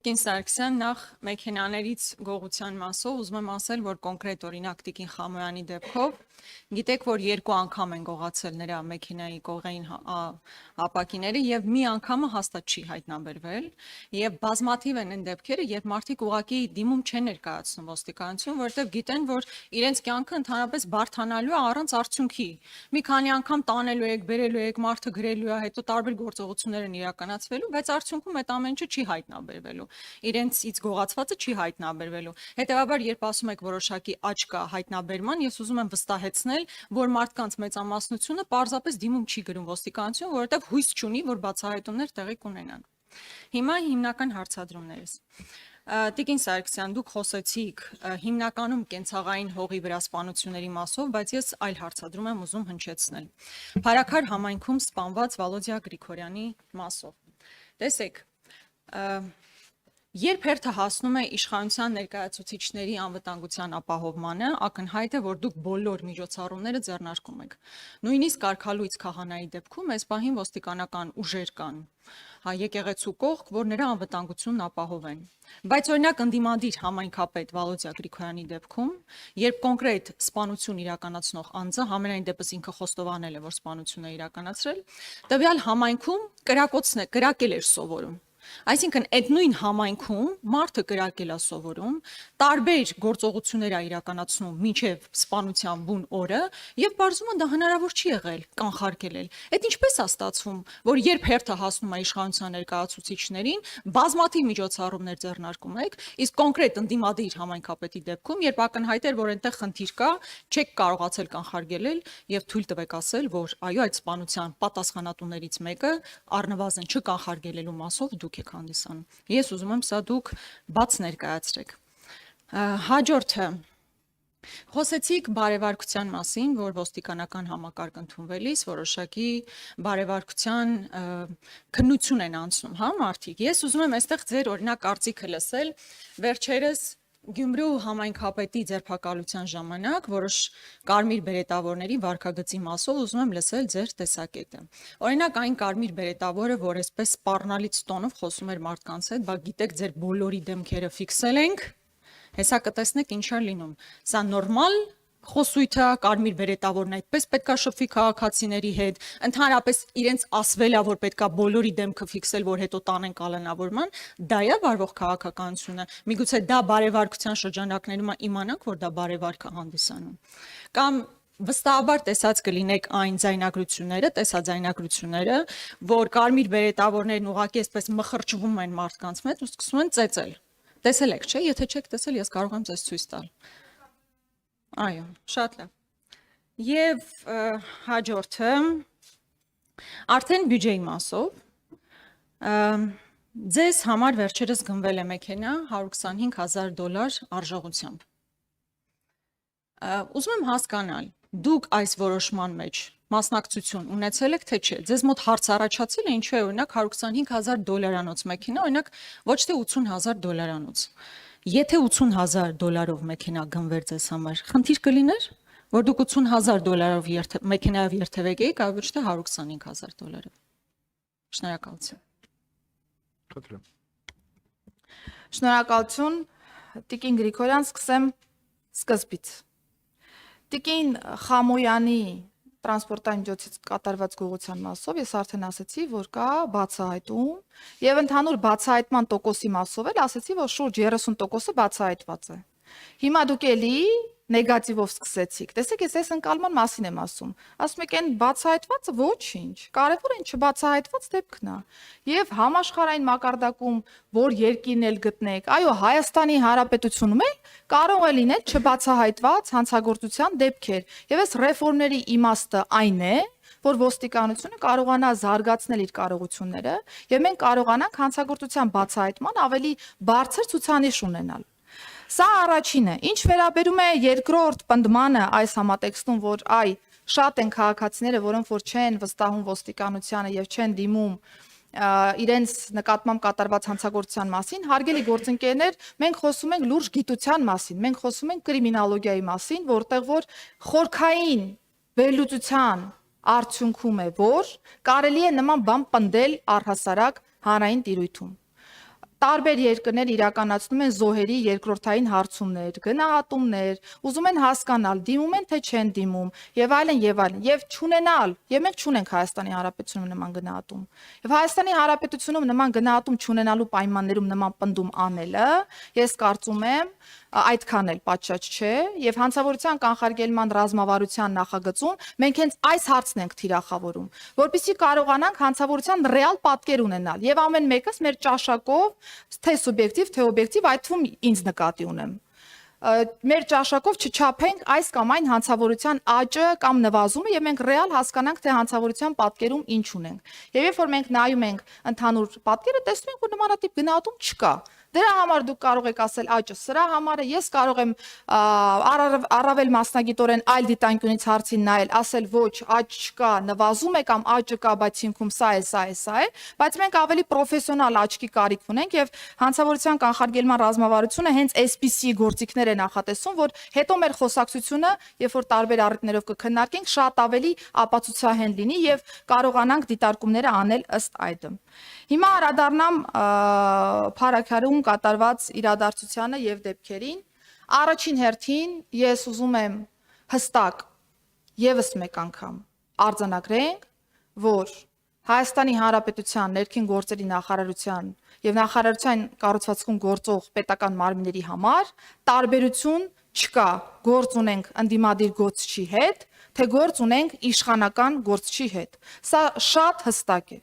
Տիկին Սարգսյան, նախ մեքենաներից գողության մասով ուզում եմ ասել, որ կոնկրետ օրինակ Տիկին Խամոյանի դեպքով գիտեք, որ երկու անգամ են գողացել նրա մեքենայի կողային ապակիները եւ մի անգամը հաստատ չի հայտնաբերվել եւ բազմաթիվ են այն դեպքերը, երբ մարդիկ ուղղակի դիմում չեն ներկայացնում ոստիկանություն, որովհետեւ գիտեն, որ իրենց կյանքը ընդհանրապես բարթանալու է առանց արդյունքի։ Մի քանի անգամ տանելու եք, բերելու եք, մարդը գրելու է, հետո տարբեր գործողություններ են իրականացվելու, բայց արդյունքում այդ ամեն ինչը չի հայտնաբերվելու։ Իրենցից գողացվածը չի հայտնաբերվելու։ Հետևաբար, երբ ասում եք որոշակի աճ կա հայտնաբերման, ես ուզում եմ վստահեցնել, որ մարդկանց մեծամասնությունը պարզապես դիմում չի գրում ոստիկանություն, որովհետև հույս չունի, որ բացահայտումներ տեղի կունենան։ Հիմա հիմնական հարցադրումներս։ Տիկին Սարգսյան, դուք խոսեցիք հիմնականում կենցաղային հողի վրա սպանությունների մասով, բայց ես այլ հարցադրում եմ ուզում հնչեցնել։ Փարաքար համայնքում սպանված Վալոդիա Գրիգորյանի մասով։ Տեսեք, երբ հերթը հասնում է իշխանության ներկայացուցիչների անվտանգության ապահովմանը, ակնհայտ է, որ դուք բոլոր միջոցառումները ձեռնարկում եք։ Նույնիսկ կարգալույց քահանայի դեպքում այս պահին ոստիկանական ուժեր կան, եկեղեցու կողք, որ նրա անվտանգությունն ապահովեն։ Բայց օրինակ ընդդիմադիր համայնքապետ Վալոդիա Գրիգորյանի դեպքում, երբ կոնկրետ սպանություն իրականացնող անձը համենայն դեպս ինքը խոստովանել է, որ սպանություն է իրականացրել, տվյալ համայնքում կրակել էր սովորում։ Այսինքն այդ նույն համայնքում մարդը կրակել է սովորում, տարբեր գործողություններ է իրականացնում մինչև սպանության բուն օրը եւ բարձում դա հնարավոր չի եղել կանխարգելել։ Այդ ինչպես է ստացվում, որ երբ հերթը հասնում է իշխանության ներկայացուցիչներին, բազմաթիվ միջոցառումներ ձեռնարկում եք, իսկ կոնկրետ ընդդիմադիր համայնքապետի դեպքում, երբ ակնհայտ էր, որ այնտեղ խնդիր կա, չեք կարողացել կանխարգելել եւ թույլ տվեք ասել, որ այո, այդ սպանության պատասխանատուներից մեկը առնվազն չկանխարգելելու մասով դուք եք հանդիսանում։ Ես ուզում եմ սա դուք բաց ներկայացրեք։ Հաջորդը խոսեցիք բարևարկության մասին, որ ոստիկանական համակարգ ընդունվելիս որոշակի բարևարկության քննություն են անցնում, հա մարդիկ։ Ես ուզում եմ այստեղ ձեր օրինակ կարծիքը լսել, վերջերս Գյումրու համայնքապետի ձերբակալության ժամանակ որոշ կարմիր բերետավորների վարքագծի մասով ուզում եմ լսել ձեր տեսակետը։ Օրինակ այն կարմիր բերետավորը, որ այսպես սպառնալից տոնով խոսում էր մարդկանց հետ, բա գիտեք ձեր բոլորի դեմքերը ֆիքսել ենք, հեսա կտեսնեք ինչ է լինում։ Սա նորմալ խոսույթը, կարմիր բերետավորն այդպես պետքա շփվի քաղաքացիների հետ, ընդհանրապես իրենց ասվել է, որ պետքա բոլորի դեմքը ֆիքսել, որ հետո տանեն կալանավորման, դա է վարվող քաղաքականությունը։ Միգուցե դա բարևարկության շրջանակներում իմանանք, որ դա բարևարք է հանդիսանում։ Կամ վստահաբար տեսած կլինեք այն ձայնագրությունները, տեսաձայնագրությունները, որ կարմիր բերետավորներն ուղղակի այսպես մխրճվում են մարդկանց մեջ ու սկսում են ծեծել։ Տեսել եք, չէ՞, եթե չեք տեսել, ես կարող եմ ձեզ ցույց տալ։ Այո, շատ լավ։ Եվ հաջորդը արդեն բյուջեի մասով ձեզ համար վերջերս գնվել է մեքենա $125,000 արժողությամբ։ Ուզում եմ հասկանալ, դուք այս որոշման մեջ մասնակցություն ունեցել եք, թե չէ։ Ձեզ մոտ հարց առաջացել է, ինչու է օրինակ $125,000 մեքենա, օրինակ ոչ թե $80,000։ Եթե $80,000 մեքենա գնվեր ձեզ համար, խնդիր կլիներ, որ դուք $80,000 մեքենայով երթևեք եք, այլ ոչ թե $125,000։ Շնորհակալություն։ Խնդրեմ։ Շնորհակալություն, Տիկին Գրիգորյան, սկսեմ սկզբից։ Տիկին Խամոյանի տրանսպորտային միջոցից կատարված գողության մասով ես արդեն ասացի, որ կա բացահայտում եւ ընդհանուր բացահայտման տոկոսի մասով էլ ասացի, որ շուրջ 30%-ը բացահայտված է։ Հիմա դուք էլի նեգատիվով սկսեցիք։ Տեսեք, ես այս ընկալման մասին եմ ասում։ Ասում եք, այն բացահայտվածը ոչինչ։ Կարևորը այն չբացահայտված դեպքն է։ Եվ համաշխարհային մակարդակում, որ երկիրն էլ գտնեք, այո, Հայաստանի Հանրապետությունում էլ կարող է լինել չբացահայտված հանցագործության դեպքեր։ Եվ այս ռեֆորմների իմաստը այն է, որ ոստիկանությունը կարողանա զարգացնել իր կարողությունները, եւ մենք կարողանանք հանցագործության բացահայտման ավելի բարձր ցուցանիշ ունենալ։ Սա առաջինը, ինչ վերաբերում է երկրորդ պնդմանը այս համատեքստում, որ շատ են քաղաքացիները, որոնք որ չեն վստահում ոստիկանությանը եւ չեն դիմում իրենց նկատմամբ կատարված հանցագործության մասին, հարգելի գործընկերներ, մենք խոսում ենք լուրջ գիտության մասին, մենք խոսում ենք կրիմինոլոգիայի մասին, որտեղ որ խորքային վերլուծության արդյունքում է, որ կարելի է նման բան պնդել առհասարակ հանրային տիրույթում։ տարբեր երկրներ իրականացնում են զոհերի երկրորդային հարցումներ, գնահատումներ, ուզում են հասկանալ, դիմում են թե չեն դիմում, եւ այլն եւ այլն, եւ չունենալ, եւ մենք չունենք Հայաստանի Հանրապետությունում նման գնահատում։ Եվ Հայաստանի Հանրապետությունում նման գնահատում չունենալու պայմաններում նման պնդում անելը, ես կարծում եմ, այդքան էլ պատշաճ չէ, եւ հանցավորության կանխարգելման ռազմավարության նախագծում մենք հենց այս հարցն ենք թիրախավորում, որպեսզի կարողանանք հանցավորության ռեալ պատկեր ունենալ եւ ամեն մեկս մեր ճաշակով թե սուբյեկտիվ, թե օբյեկտիվ, այդ թվում ինձ նկատի ունեմ։ Մեր ճաշակով չչափենք այս կամ այն հանցավորության աճը կամ նվազումը եւ մենք ռեալ հասկանանք թե հանցավորության պատկերում ինչ ունենք։ Եվ երբ որ մենք նայում ենք ընդհանուր պատկերը, տեսնում ենք, որ նմանատիպ գնահատում չկա։ Դրա համար դուք կարող եք ասել աճը սրա համար է, ես կարող եմ առավել մասնագիտորեն այլ դիտանկյունից հարցին նայել, ասել ոչ, աճ չկա, նվազում է կամ աճը կա, բայց ինքում սա է, բայց մենք ավելի պրոֆեսիոնալ աչքի կարիք ունենք եւ հանցավորության կանխարգելման ռազմավարությունը հենց այսպիսի գործիքներ է նախատեսում, որ հետո մեր խոսակցությունը, երբ որ տարբեր առիթներով կքննարկենք, շատ ավելի ապացուցահեն լինի եւ կարողանանք դիտարկումները անել ըստ այդմ։ Հիմա անդրադառնամ Փարաքարում կատարված իրադարձությանը եւ դեպքերին։ Առաջին հերթին ես ուզում եմ հստակ եւս մեկ անգամ արձանագրենք, որ Հայաստանի Հանրապետության ներքին գործերի նախարարության եւ նախարարության կառուցվածքում գործող պետական մարմինների համար տարբերություն չկա գործ ունենք ընդդիմադիր գործչի հետ, թե գործ ունենք իշխանական գործչի հետ։ Սա շատ հստակ է։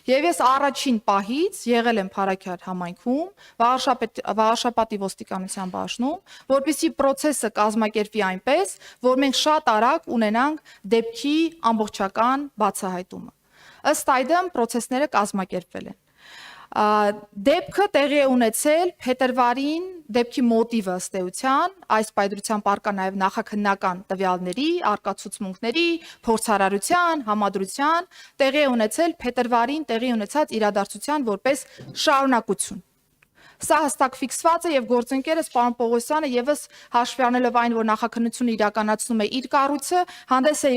Եվ ես առաջին պահից եղել եմ Փարաքար համայնքում, Վաղարշապատի ոստիկանության բաժնում, որպեսզի process-ը կազմակերպվի այնպես, որ մենք շատ արագ ունենանք դեպքի ամբողջական բացահայտումը։ Ըստ այդմ process-ները կազմակերպվել են։ Դեպքը տեղի է ունեցել փետրվարին, դեպքի մոտիվը ըստ էության, այս պայծրությամբ առկա նաև նախաքննական տվյալների, արկածուցմունքների, փորձարարության, համադրության, տեղի է ունեցել փետրվարին տեղի ունեցած իրադարձության որպես շարունակություն։ Սա հստակ ֆիքսված է եւ գործընկերս պարոն Պողոսյանը եւս հաշվի առնելով այն, որ նախաքննությունը իրականացնում է իր կառույցը, հանդես է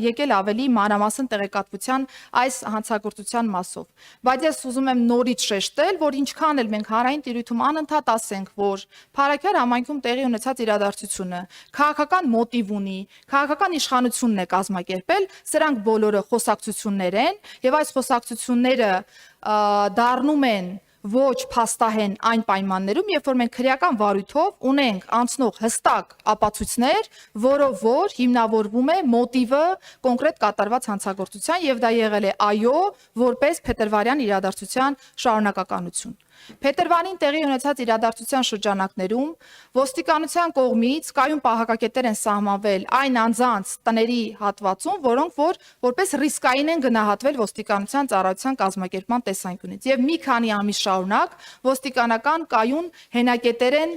եկել ավելի մանրամասն տեղեկատվության այս հանցագործության մասով։ Բայց ես ուզում եմ նորից շեշտել, որ ինչքան էլ մենք հանրային տիրույթում անընդհատ ասենք, որ Փարաքար համայնքում տեղի ունեցած իրադարձությունը քաղաքական մոտիվ ունի, քաղաքական իշխանությունն է կազմակերպել, սրանք բոլորը խոսակցություններ են եւ այս խոսակցությունները դառնում են ոչ փաստահեն այն պայմաններում, երբ որ մենք քրեական վարույթով ունենք անցնող հստակ ապացույցներ, որով որ հիմնավորվում է մոտիվը կոնկրետ կատարված հանցագործության եւ դա եղել է այո, որպես փետրվարյան իրադարձության շարունակականություն։ Փետրվարին տեղի ունեցած իրադարձության շրջանակներում ոստիկանության կողմից կայուն պահակակետեր են սահմանվել այն անձանց տների հատվածում, որոնք որպես ռիսկային են գնահատվել ոստիկանության ծառայության կազմակերպման տեսանկյունից եւ մի քանի ամիս շարունակ ոստիկանական կայուն հենակետեր են,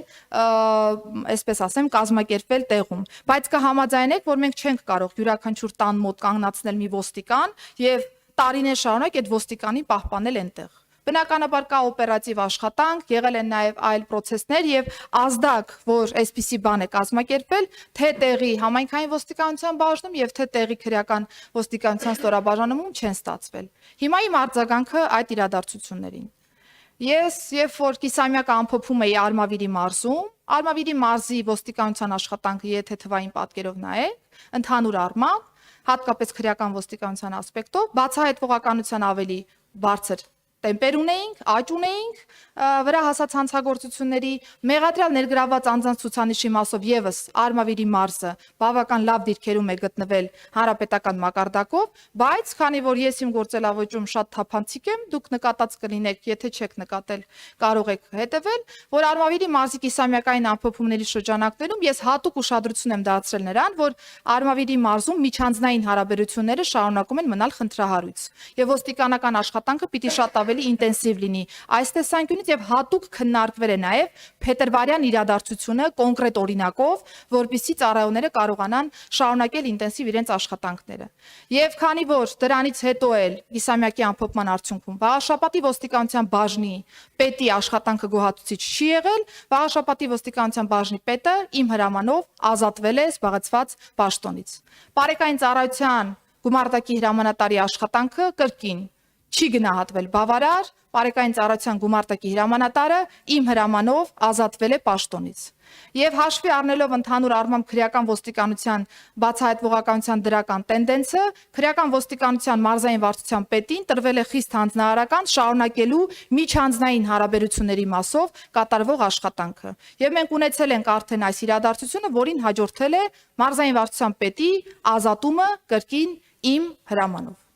այսպես ասեմ, կազմակերպվել տեղում, բայց կհամաձայնեք, որ մենք չենք կարող յուրաքանչյուր տան մոտ կանգնացնել մի ոստիկան եւ տարիներ շարունակ այդ ոստիկանին պահպանել այնտեղ։ Բնականաբար կա օպերատիվ աշխատանք, եղել են նաև այլ process-ներ եւ ազդակ, որ այսպիսի բան է կազմակերպել, թե տեղի համայնքային ոստիկանության բաժնում եւ թե տեղի քրեական ոստիկանության ստորաբաժանում չեն ստացվել։ Հիմա իմ արձագանքը այդ իրադարձություններին։ Ես, երբ որ կիսամյակը ամփոփում էի Արմավիրի մարզում, Արմավիրի մարզի ոստիկանության աշխատանքը, եթե թվային պատկերով նայեք, ընդհանուր առմամբ, հատկապես քրեական ոստիկանության ասպեկտով, բացահայտվողականության ավելի բարձր տեմպեր ունեինք, աճ ունեինք, վրա հասած հանցագործությունների մեղադրյալ ներգրավված անձանց ցուցանիշի մասով եւս Արմավիրի մարզը բավական լավ դիրքերում է գտնվել հանրապետական մակարդակով, բայց քանի որ ես իմ գործելավոճում շատ թափանցիկ եմ, դուք նկատած կլինեք, եթե չեք նկատել, կարող եք հետևել, որ Արմավիրի մարզի կիսամյակային ամփոփումների շրջանակներում ես հատուկ ուշադրություն եմ դարձրել նրան, որ Արմավիրի մարզում միջանձնային հարաբերությունները շարունակում են մնալ խնդրահարույց եւ ոստիկանական աշխատանքը պիտի շատ ավելի ինտենսիվ լինի այս տեսանկյունից եւ հատուկ քննարկվել է նաեւ փետրվարյան իրադարձությունը կոնկրետ օրինակով, որպեսզի ծառայողները կարողանան շարունակել ինտենսիվ իրենց աշխատանքները։ Եվ քանի որ դրանից հետո էլ կիսամյակի ամփոփման արդյունքում Վաղարշապատի ոստիկանության բաժնի պետի աշխատանքը գոհացուցիչ չի եղել, Վաղարշապատի ոստիկանության բաժնի պետը իմ հրամանով ազատվել է զբաղեցված պաշտոնից։ Բարեկային ծառայության գումարտակի հրամանատարի աշխատանքը կրկին չի գնահատվել բավարար, բարեկային ծառայության գումարտակի հրամանատարը իմ հրամանով ազատվել է պաշտոնից։ Եվ հաշվի առնելով ընդհանուր առմամբ քրեական ոստիկանության բացահայտվողականության դրական տենդենսը, քրեական ոստիկանության մարզային վարչության պետին տրվել է խիստ հանձնարարական շարունակելու միջանձնային հարաբերությունների մասով կատարվող աշխատանքը։ Եվ մենք ունեցել ենք արդեն այս իրադարձությունը, որին հաջորդել է մարզային վարչության պետի ազատումը կրկին իմ հրամանով։